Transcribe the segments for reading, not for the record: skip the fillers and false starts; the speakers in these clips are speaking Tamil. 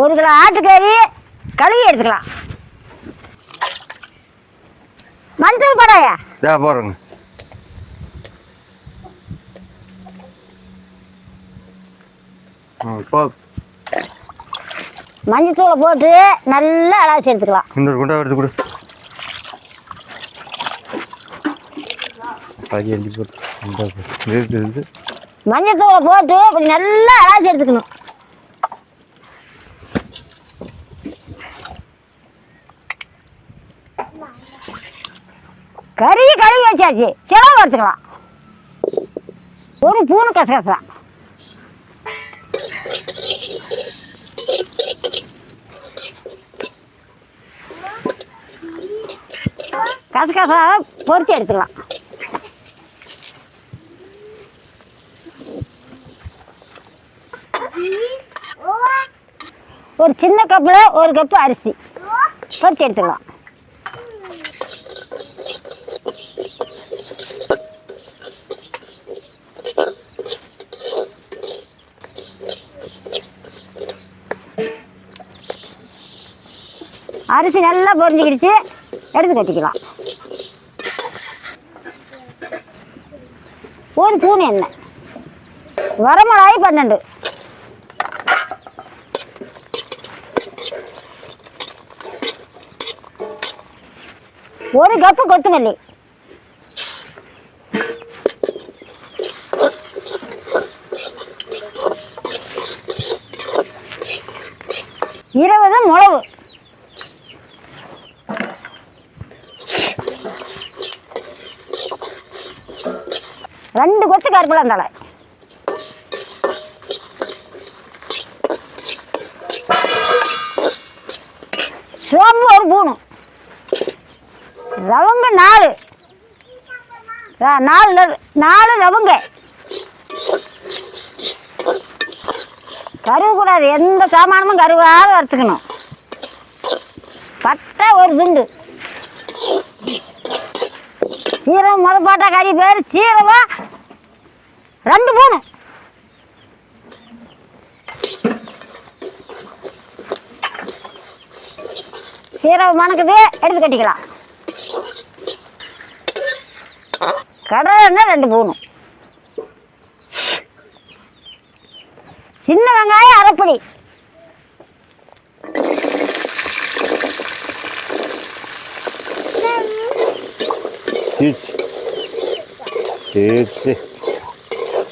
1 கிலோ ஆட்டுக்கறி கழுவி எடுத்துக்கலாம். மஞ்சள் போடாயா? போடுறேங்க. மஞ்சத்தூளை போட்டு நல்லா அலசி எடுத்துக்கலாம். இந்த குண்டா எடுத்து கொடு. மஞ்சத்தூளை போட்டு அப்படி நல்லா அலசி எடுத்துக்கணும். கறி கழுவி வச்சாச்சு. செலவு எடுத்துக்கலாம். 1 ஸ்பூன் கசகசா, கசகசாவை பொரிச்சு எடுத்துக்கலாம். ஒரு சின்ன கப்பில் 1 கப்பு அரிசி பொரிச்சு எடுத்துக்கலாம். அரிசி நல்லா பொரிஞ்சுக்கிடுச்சு. எடுத்து கட்டிக்கலாம். 1 ஸ்பூன் எண்ணெய், வரமிளகாய் 12, ஒரு கப்பு கொத்தமல்லி, இருபது மிளகு, 2 கொத்து கருவேப்பிலை, சோம்பு 1 ஸ்பூனு, லவங்க 4 லவங்க. கருவக்கூடாது, எந்த சாமானமும் கருவாத வறுத்துக்கணும். பட்டை 1 துண்டு, சீரகம் போட்டா கறி பேர் சீரகம் 2 ஸ்பூனு, சீரகம் மணக்குது. எடுத்து கட்டிக்கலாம். கடலை எண்ணெய் 2 ஸ்பூனு, சின்ன வெங்காயம் அரைப்படி,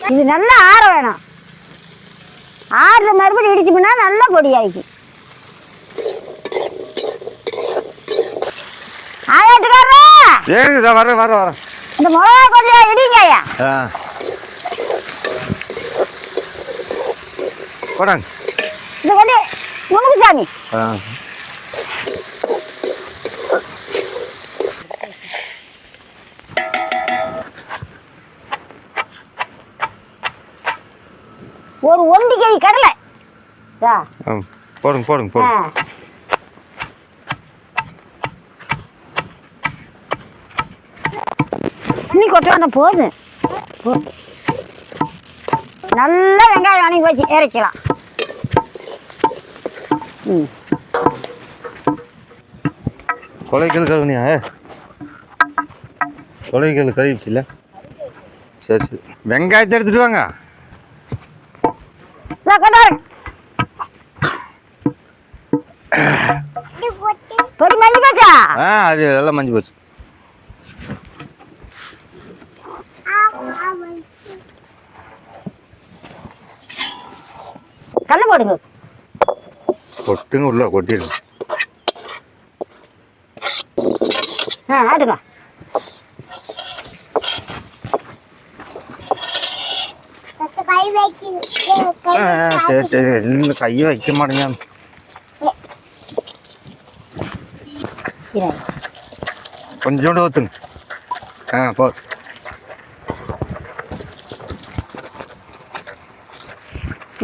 இது நல்லா ஆற வேணும். ஆறுல மறுபடியும் இடிச்சோம்னா நல்லா பொடி ஆயிக்கும். இந்த மிளகா கொஞ்சம் இடிங்கய்யா. இது கொஞ்சம் முனுகுசாமி. ஒரு 1 கை கடலை போடுங்க போடுங்க போடுங்க. இன்னி கொட்டான போதும். நல்லா வெங்காயம் வணங்கி வச்சு இறக்கலாம். கொலைக்கல் கழுவுனியா? கொலைக்கல் கழுவிச்சுல. சரி சரி, வெங்காயத்தை எடுத்துட்டு வாங்க. பொடி மஞ்சள் போச்சா? அது எல்லாம் மஞ்சள் போச்சு. கல்ல போடுங்க. கொட்டுங்க, உள்ள கொட்டிடுங்க. ஆடுங்க. சரி சரி, இன்னும் கையை வைக்க மாட்டேங்க. கொஞ்சோண்டு ஊற்றுங்க. போ.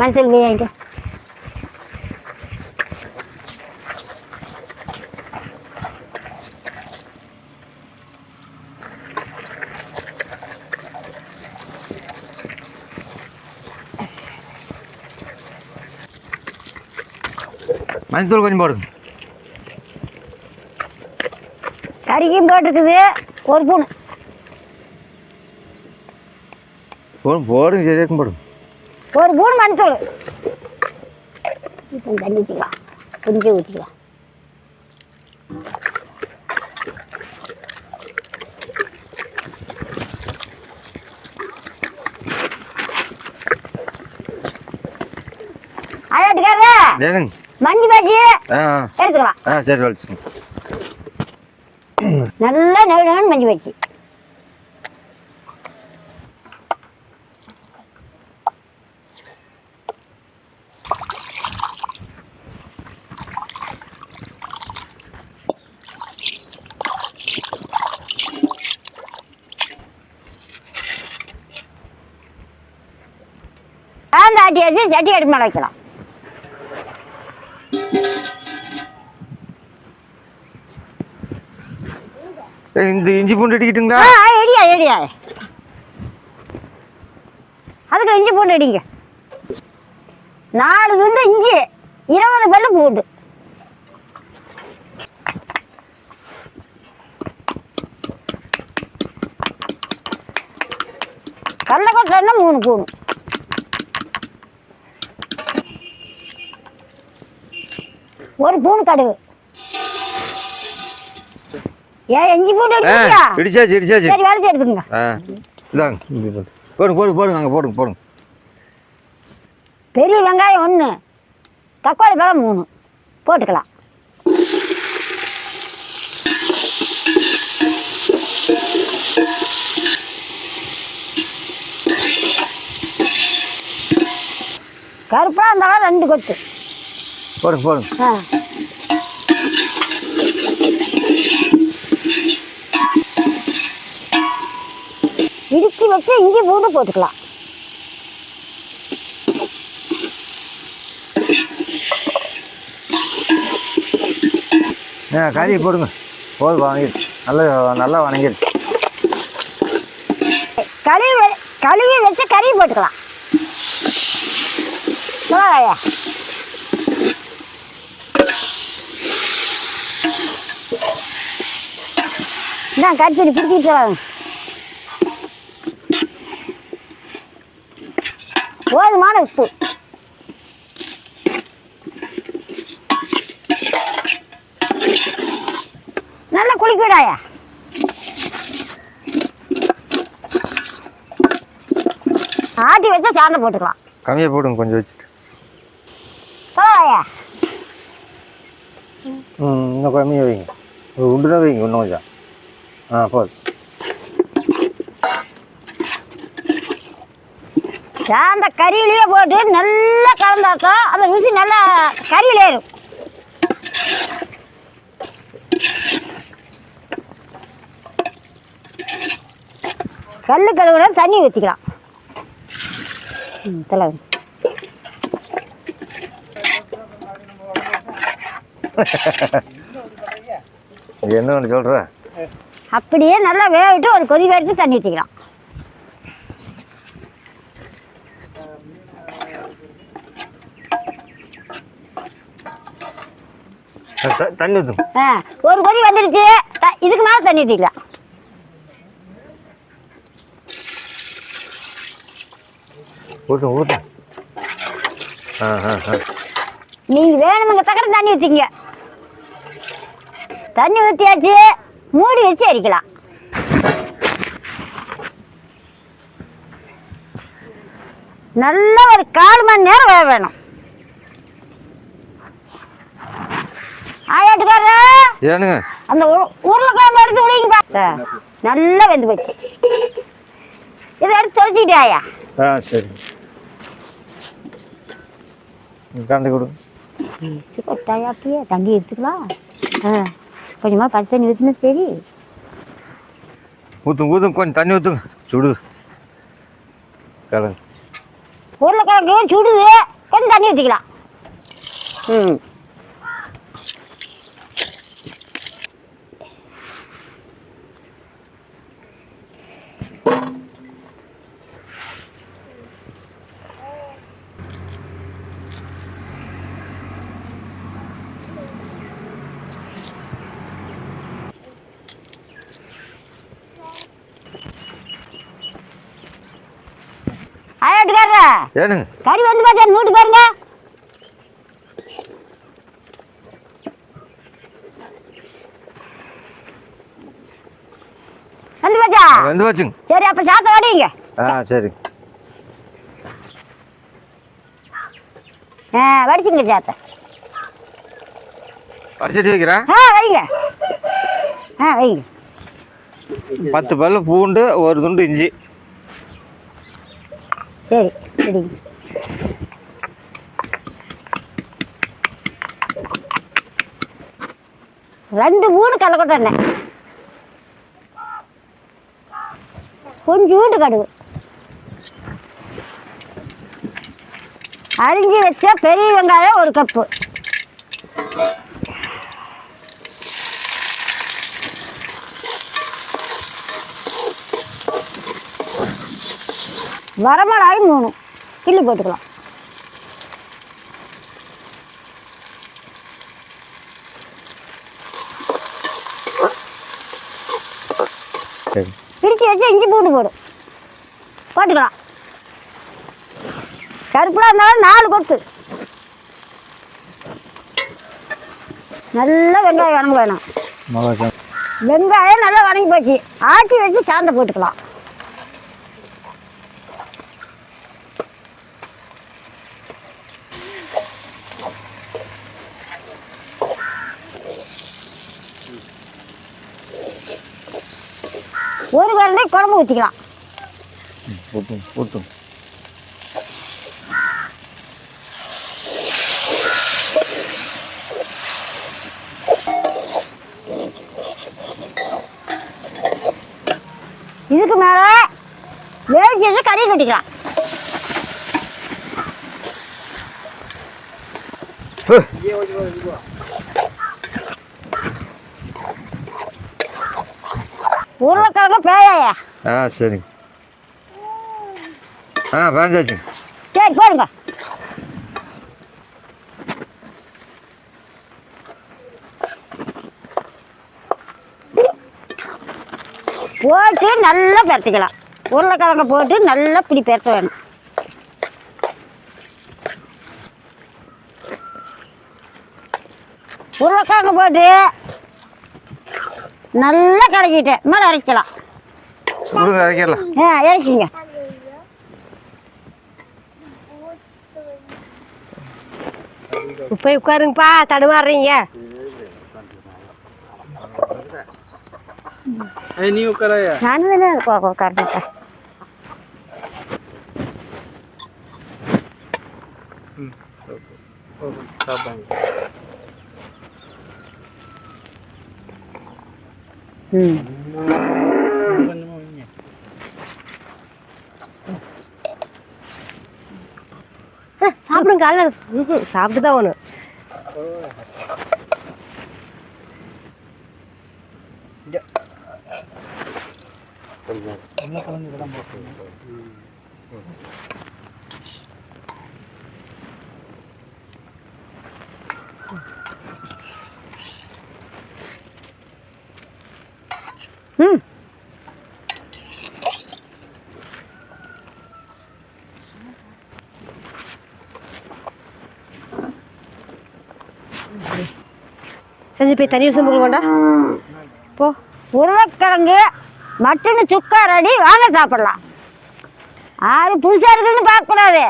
மஞ்சள் வாங்கிக்க. மஞ்சத்தூள் கொஞ்சம் போடுங்க. கறிக்கும் போட்டுருக்குது ஒரு ஸ்பூன். போடுங்க சரியாக்கும் போடுங்க. ஒரு ஸ்பூன் மஞ்சத்தூள். இப்போ தண்ணி ஊற்றிக்கலாம், கொஞ்சம் ஊற்றிக்கலாம். ஆயாட்டுக்காரரு மஞ்சள் பஜ்ஜி எடுத்துக்கலாம். சரி வலிச்சுங்க. நல்லா நெருங்கன்னு மஞ்சள் பஜ்ஜி. ஆட்டியாச்சு, சட்டி அடுப்பு மேலே வைக்கலாம். இந்த இஞ்சி பூண்டு அடிக்கிட்டுங்களா? எடியா அதுக்கு இஞ்சி பூண்டு அடிங்க. 4 துண்டு இஞ்சி, 20 பல்லு பூண்டு. கடலைக்கொட்டை 3 ஸ்பூன். ஒரு ஸ்பூன் கடுகு. ஏன் இஞ்சி பூண்டு இடிச்சாச்சு இடிச்சாச்சு. சரி வளைச்சி எடுத்துக்கங்க. இந்தாங்க போடுங்க போடுங்க அங்கே போடுங்க போடுங்க. பெரிய வெங்காயம் 1, தக்காளி பழம் 3 போட்டுக்கலாம். கருப்பா இருந்தாலும் 2 கொத்து போடுங்க போடுங்க. இடிச்சு வச்சு இஞ்சி பூண்டு போட்டுக்கலாம். கறி போடுங்க. போதும் வணங்கிடுச்சு, நல்லா வணங்கிடுச்சு. கழுவி வச்சு கறி போட்டுக்கலாம். சொல்லையா இதான் கறிச்சடி பிடிச்சிட்டு போதுமான உப்பு. நல்லா குளிக்கிடாயா. ஆட்டி வச்சா சாந்த போட்டுக்கலாம். கம்மியாக போடுங்க கொஞ்சம் வச்சுட்டு. சொல்லையா இன்னும் கம்மியாக வைங்க. ஒரு உண்டு தான் வைங்க இன்னும் கொஞ்சம். போதும். சாந்த கறியிலேயே போட்டு நல்லா கலந்தாக்கா அந்த ருசி நல்லா கறியில் ஏறும். கல் கழுவுனா தண்ணி ஊற்றிக்கலாம். தலைவர் என்ன ஒன்று சொல்கிற? அப்படியே நல்லா வேவிட்டு ஒரு கொதி வரைக்கும் தண்ணி ஊற்றிக்கலாம். தண்ணி ஊற்றும். ஒரு கொதி வந்துடுச்சு, இதுக்கு மேலே தண்ணி ஊற்றிக்கலாம். ஊற்றும் ஊற்றும். நீங்கள் வேணுமுங்க தக்கற தண்ணி ஊற்றிங்க. தண்ணி ஊற்றியாச்சு, மூடி வச்சு அரிக்கலாம். நல்லா ஒரு 1/4 மணி நேரம் வேக வேணும். ஆயாட்டுக்காரரு ஏனுங்க அந்த உருளைக்கிழம்பு எடுத்து விடுங்க. நல்லா வெந்து போச்சு. இதை எடுத்து தொலைச்சிக்கிட்டே ஆயா. சரி கலந்து கொடுங்க. கொட்டாயாப்பியே தண்ணி எடுத்துக்கலாம். கொஞ்சமாக பச்சை தண்ணி ஊற்றினா சரி. ஊற்றுங்க ஊற்றுங்க, கொஞ்சம் தண்ணி ஊற்றுங்க. சுடுது கிழங்கு. உருளைக்கிழங்கு சுடுது, கொஞ்சம் தண்ணி ஊற்றிக்கலாம். வீட்டுக்காரரா ஏனுங்க கறி வந்து பார்த்தா மூட்டு பாருங்க. வந்து பாச்சா வந்து வச்சுங்க. சரி அப்ப சாத்த வாடிங்க. சரி வடிச்சுங்க சாத்த. வடிச்சிட்டு வைக்கிறேன். வைங்க வைங்க. 10 பல்லு பூண்டு, ஒரு துண்டு இஞ்சி. சரி சரி. ரெண்டு 3 கடலக்கொட்டை எண்ணெய், கொஞ்சோண்டு கடுகு, அரிஞ்சு வச்ச பெரிய வெங்காயம் 1 கப்பு, வரமிளகாய் 3 கிள்ளி போட்டுக்கலாம். பிரித்து வச்சு இஞ்சி பூண்டு போட்டுக்கலாம். கருப்புலாம் இருந்தாலும் 4 கொத்து. நல்லா வெங்காயம் வணங்க வேணும். வெங்காயம் நல்லா வணங்கி போச்சு. ஆட்டி வச்சு சாந்தை போட்டுக்கலாம். ஒரு கரண்டி குழம்பு ஊற்றிக்கலாம். இதுக்கு மேல வேவிச்சு வச்சு கறி கட்டிக்கலாம். உருளைக்கிழங்கு பேயாயா? சரி பேஞ்சாச்சு. சரி போடுங்க. போட்டு நல்லா பரட்டிக்கலாம். உருளைக்கிழங்கு போட்டு நல்லா இப்படி பரட்ட வேணும். உருளைக்கிழங்கு போட்டு நல்லா கலக்கிட்டேன். மேலே அரைக்கலாம். இறக்கிங்க. போய் உட்காருங்கப்பா, தடுமாறுறீங்க. நீ உட்காராயா? நானும் தானே உட்காருப்பா. சாப்பிடுங்க. காலைல சாப்பிட்டு தான் ஒன்று. செஞ்சு போய் தண்ணி சும்பு கொண்டா போ. உருளைக்கிழங்கு மட்டன் சுக்கா ரெடி. வாங்க சாப்பிடலாம். ஆறு புதுசாக இருக்குதுன்னு பார்க்கக்கூடாது.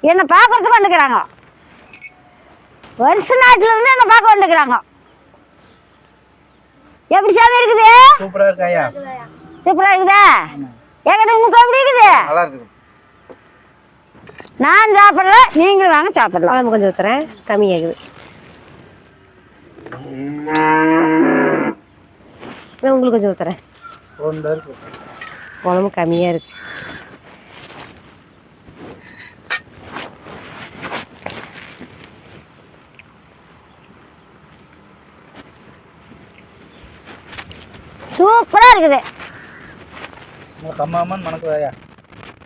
என்னை பார்க்கறதுக்கு வந்துக்கிறாங்க. வருஷ நாட்டிலேருந்து என்னை பார்க்க வந்துக்கிறாங்க. எப்படி சாமி இருக்குது? சூப்பரா இருக்காயா? சூப்பராக இருக்குதா? என்கிட்ட உங்களுக்கு எப்படி இருக்குது? நல்லா இருக்குது. நான் சாப்பிட்றேன், நீங்களும் வாங்க சாப்பிடலாம். குழம்பு கொஞ்சம் ஊற்றுறேன், கம்மியாகுது. உங்களுக்கு கொஞ்சம் ஊற்றுறேன். குழம்பு கம்மியாக இருக்கு. சூப்பராக இருக்குது. கம்மாமன் மணக்குதாயா?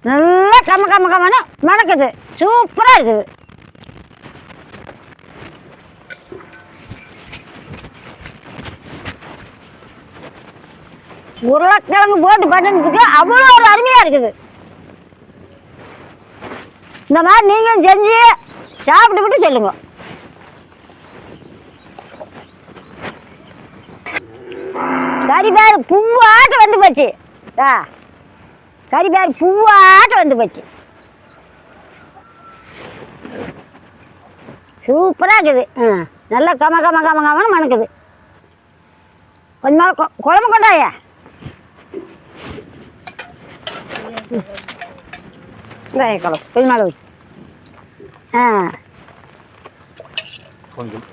நல்லா கம்மன்னு மணக்குது. சூப்பராக இருக்குது. உருளைக்கிழங்கு போட்டு பண்ணுறதுக்கு அவ்வளோ ஒரு அருமையாக இருக்குது. இந்த மாதிரி நீங்களும் செஞ்சு சாப்பிட்டுவிட்டு சொல்லுங்க. கறி பேர் பூவாட்டம் வந்து போச்சு. கறி பேர் பூவாட்டம் வந்து போச்சு. சூப்பராக இருக்குது. நல்லா கம கம கம கமன்னு மணக்குது. கொஞ்சமாக குழம்பு கொண்டாயா. இந்த குழம்பு கொஞ்சம் மேலே வச்சு. கொஞ்சம்